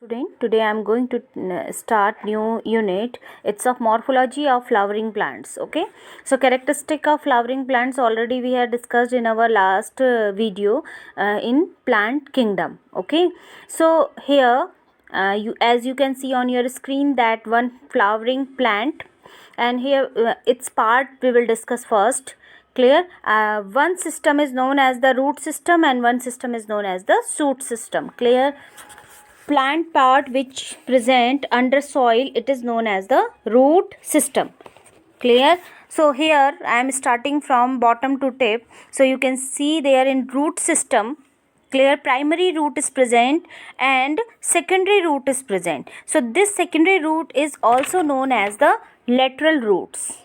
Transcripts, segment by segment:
Student, today I am going to start new unit. It's of morphology of flowering plants. Okay, so characteristic of flowering plants already we had discussed in our last video in plant kingdom. Okay, so here as you can see on your screen that one flowering plant, and here its part we will discuss first. Clear? One system is known as the root system and one system is known as the shoot system. Clear? Plant part which present under soil, it is known as the root system. Clear? So here I am starting from bottom to tip. So you can see there in root system, clear, primary root is present and secondary root is present. So this secondary root is also known as the lateral roots.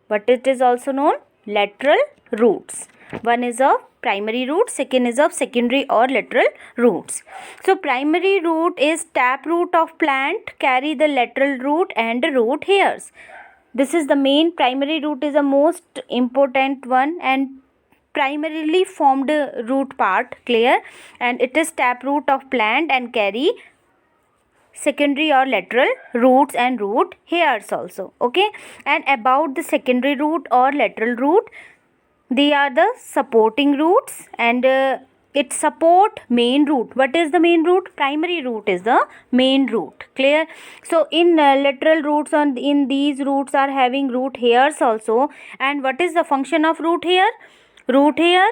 But it is also known lateral roots. One is of primary root, second is of secondary or lateral roots. So primary root is tap root of plant, carry the lateral root and root hairs. This is the main. Primary root is the most important one and primarily formed root part. Clear? And it is tap root of plant and carry secondary or lateral roots and root hairs also. Okay, and about the secondary root or lateral root, they are the supporting roots and it support main root. What is the main root? Primary root is the main root. Clear? So in lateral roots, on in these roots are having root hairs also. And what is the function of root hair? Root hair,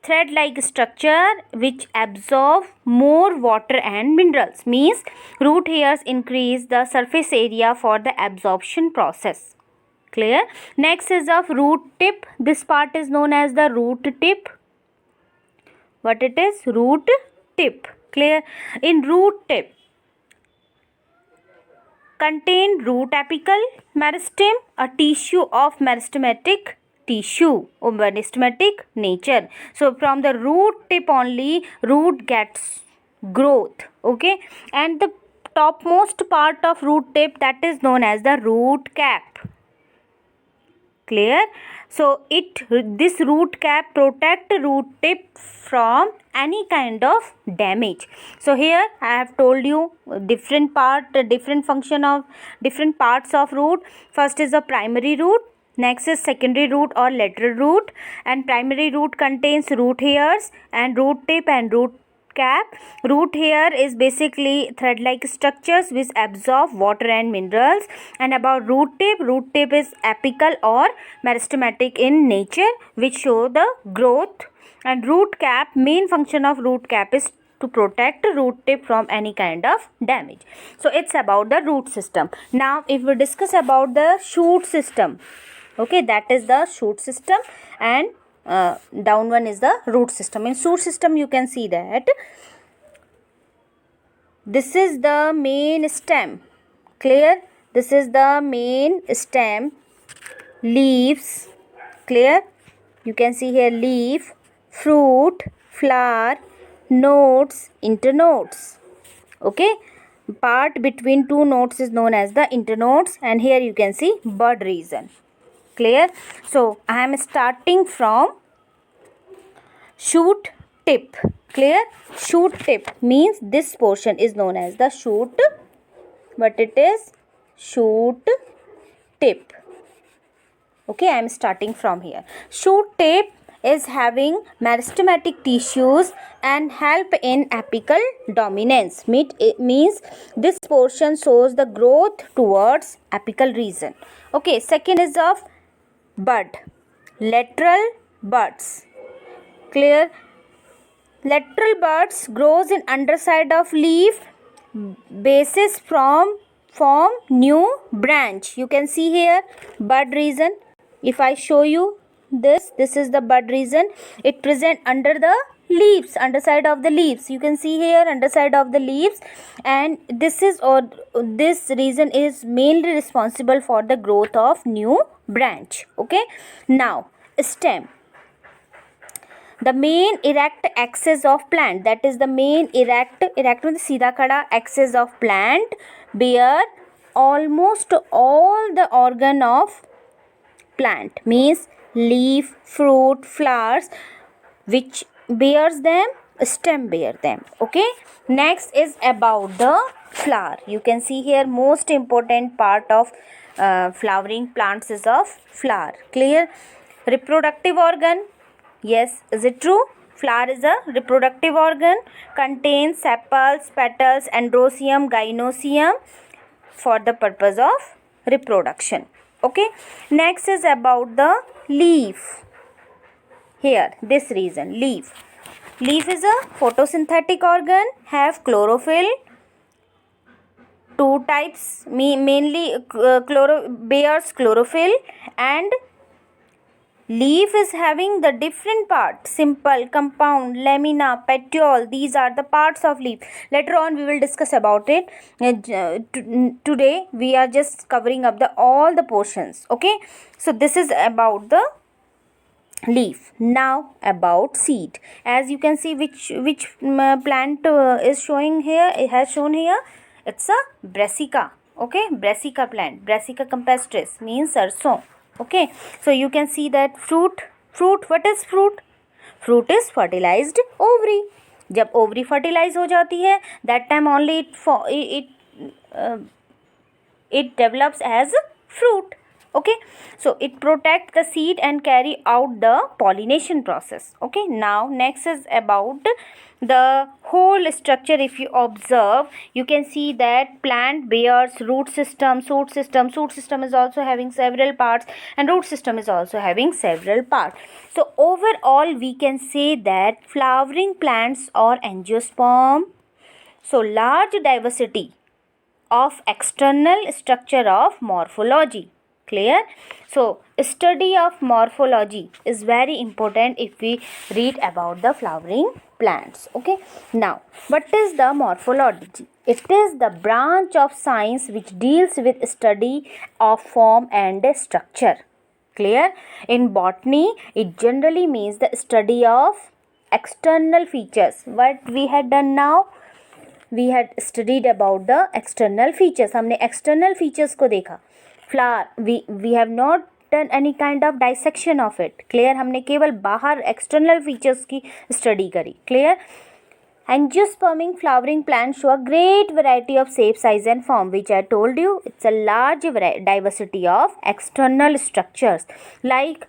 thread like structure which absorb more water and minerals, means root hairs increase the surface area for the absorption process. Clear? Next is of root tip. This part is known as the root tip. What it is? Root tip. Clear? In root tip contain root apical meristem, a tissue of meristematic tissue or meristematic nature. So from the root tip only root gets growth. Okay, and the topmost part of root tip, that is known as the root cap. Clear? So this root cap protect root tip from any kind of damage. So here I have told you different function of different parts of root. First is the primary root, next is secondary root or lateral root, and primary root contains root hairs and root tip and root cap. Root hair is basically thread like structures which absorb water and minerals. And about root tip is apical or meristematic in nature which show the growth. And root cap, main function of root cap is to protect root tip from any kind of damage. So it's about the root system. Now if we discuss about the shoot system, okay, that is the shoot system and down one is the root system. In shoot system you can see that this is the main stem. Clear? This is the main stem, leaves. Clear? You can see here leaf, fruit, flower, nodes, internodes. Okay, part between two nodes is known as the internodes, and here you can see bud region. Clear? So I am starting from shoot tip. Clear? Shoot tip means this portion is known as the shoot. But it is shoot tip. Okay, I am starting from here. Shoot tip is having meristematic tissues and help in apical dominance. It means this portion shows the growth towards apical region. Okay, second is of bud, lateral buds. Clear? Lateral buds grows in underside of leaf bases form new branch. You can see here bud region. If I show you this is the bud region. It present under the leaves, underside of the leaves. You can see here underside of the leaves, and this region is mainly responsible for the growth of new branch. Okay, now stem, the main erect axis of plant, that is the main erect means सीधा खड़ा axis of plant bear almost all the organ of plant, means leaf, fruit, flowers, which bears them stem bear them. Okay, next is about the flower. You can see here most important part of flowering plants is of flower. Clear? Reproductive organ. Yes, is it true? Flower is a reproductive organ, contains sepals, petals, androecium, gynoecium for the purpose of reproduction. Okay, next is about the leaf. Here, this reason, leaf. Leaf is a photosynthetic organ, have chlorophyll, two types, mainly bears chlorophyll, and leaf is having the different parts: simple, compound, lamina, petiole. These are the parts of leaf. Later on we will discuss about it. Today we are just covering up all the portions. Okay, so this is about the leaf. Now about seed. As you can see, which plant is showing here, it has shown here, it's a brassica. Okay, brassica plant, brassica campestris means sarson. Okay, so you can see that fruit. What is fruit? Fruit is fertilized ovary. जब ovary fertilize हो जाती है, that time only it develops as fruit. Okay, so it protects the seed and carry out the pollination process. Okay, now next is about the whole structure. If you observe, you can see that plant bears root system, shoot system is also having several parts, and root system is also having several parts. So overall we can say that flowering plants or angiosperm, so large diversity of external structure of morphology. Clear? So study of morphology is very important if we read about the flowering plants. Okay, now what is the morphology? It is the branch of science which deals with study of form and structure. Clear? In botany it generally means the study of external features. What we had done now, we had studied about the external features. हमने external features को देखा. Flower, we have not done any kind of dissection of it. Clear? हमने केवल बाहर external features की study करी. Clear? Angiospermic flowering plants show a great variety of shape, size and form, which I told you. It's a large diversity of external structures like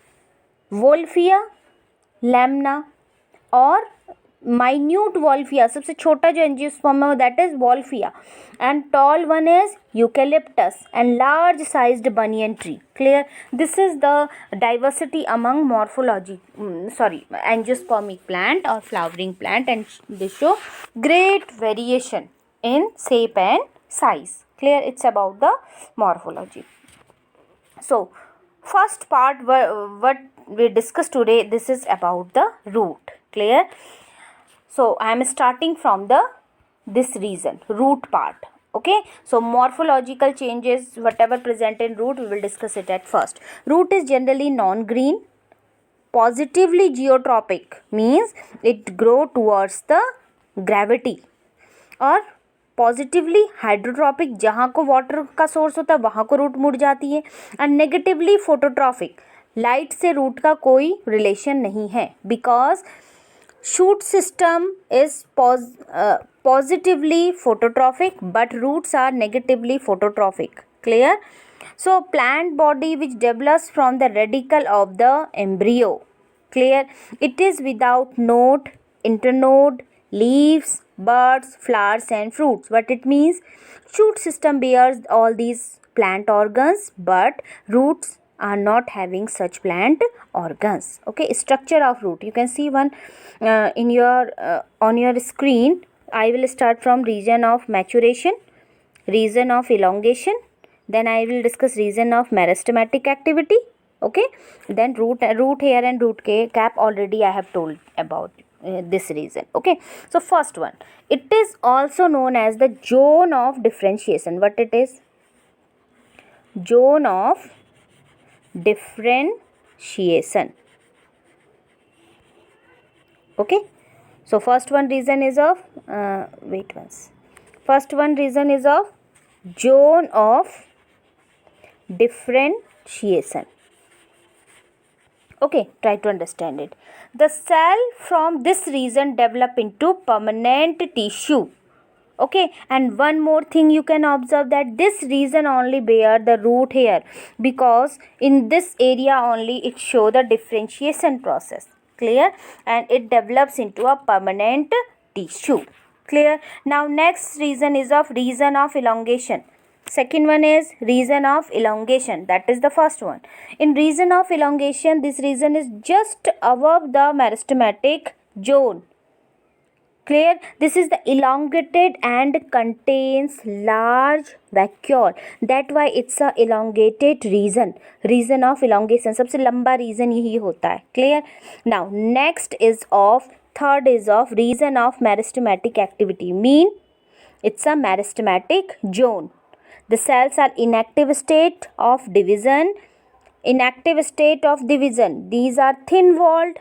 Wolffia, lamina or minute Wolffia. सबसे छोटा जो angiosperm है that is Wolffia, and tall one is Eucalyptus and large sized banyan tree. Clear? This is the diversity among angiospermic plant or flowering plant, and they show great variation in shape and size. Clear? It's about the morphology. So first part what we discussed today, this is about the root. Clear? So I am starting from this reason, root part. Okay, so morphological changes, whatever present in root, we will discuss it at first. Root is generally non-green, positively geotropic, means it grow towards the gravity, और positively hydrotropic, जहाँ को water का source होता है वहाँ को root मुड़ जाती है, एंड नेगेटिवली फोटोट्रॉपिक, लाइट से रूट का कोई रिलेशन नहीं है, because shoot system is positively phototrophic but roots are negatively phototrophic. Clear? So plant body which develops from the radicle of the embryo. Clear? It is without node, internode, leaves, buds, flowers and fruits. What it means? Shoot system bears all these plant organs but roots are not having such plant organs. Okay, structure of root. You can see one in your on your screen. I will start from region of maturation, region of elongation, then I will discuss region of meristematic activity. Okay, then root hair and root cap already I have told about this region. Okay, so first one, it is also known as the zone of differentiation. What it is? Zone of differentiation. Okay, so first one reason is of first one reason is of zone of differentiation. Okay, try to understand it. The cell from this region develop into permanent tissue. Okay, and one more thing you can observe, that this region only bear the root hair, because in this area only it show the differentiation process. Clear? And it develops into a permanent tissue. Clear? Now next region is of region of elongation. Second one is region of elongation, that is the first one. In region of elongation, this region is just above the meristematic zone. Clear? This is the elongated and contains large vacuole. That why it's a elongated region. Region of elongation. सबसे लंबा region यही होता है. Clear? Now next is of third is of region of meristematic activity. Mean it's a meristematic zone. The cells are inactive state of division. Inactive state of division. These are thin walled,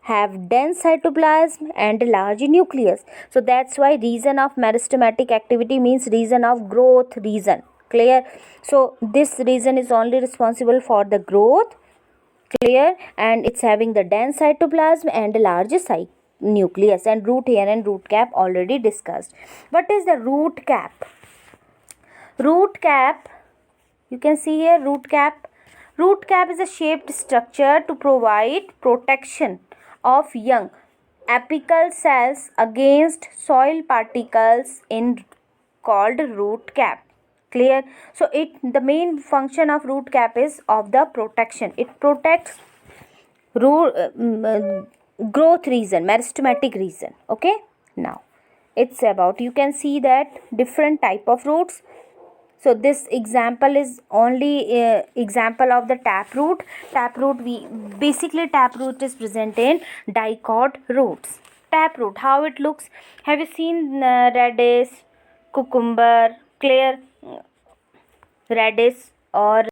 have dense cytoplasm and large nucleus. So that's why region of meristematic activity means region of growth region. Clear? So this region is only responsible for the growth. Clear? And it's having the dense cytoplasm and large nucleus, and root hair and root cap already discussed. What is the root cap? Root cap, you can see here root cap. Root cap is a shaped structure to provide protection of young apical cells against soil particles in called root cap. Clear? So the main function of root cap is of the protection. It protects growth region, meristematic region. Okay, now it's about, you can see that different type of roots. So this example is only example of the taproot. Taproot, taproot is present in dicot roots. Taproot, how it looks? Have you seen radish, cucumber? Clear? Radish or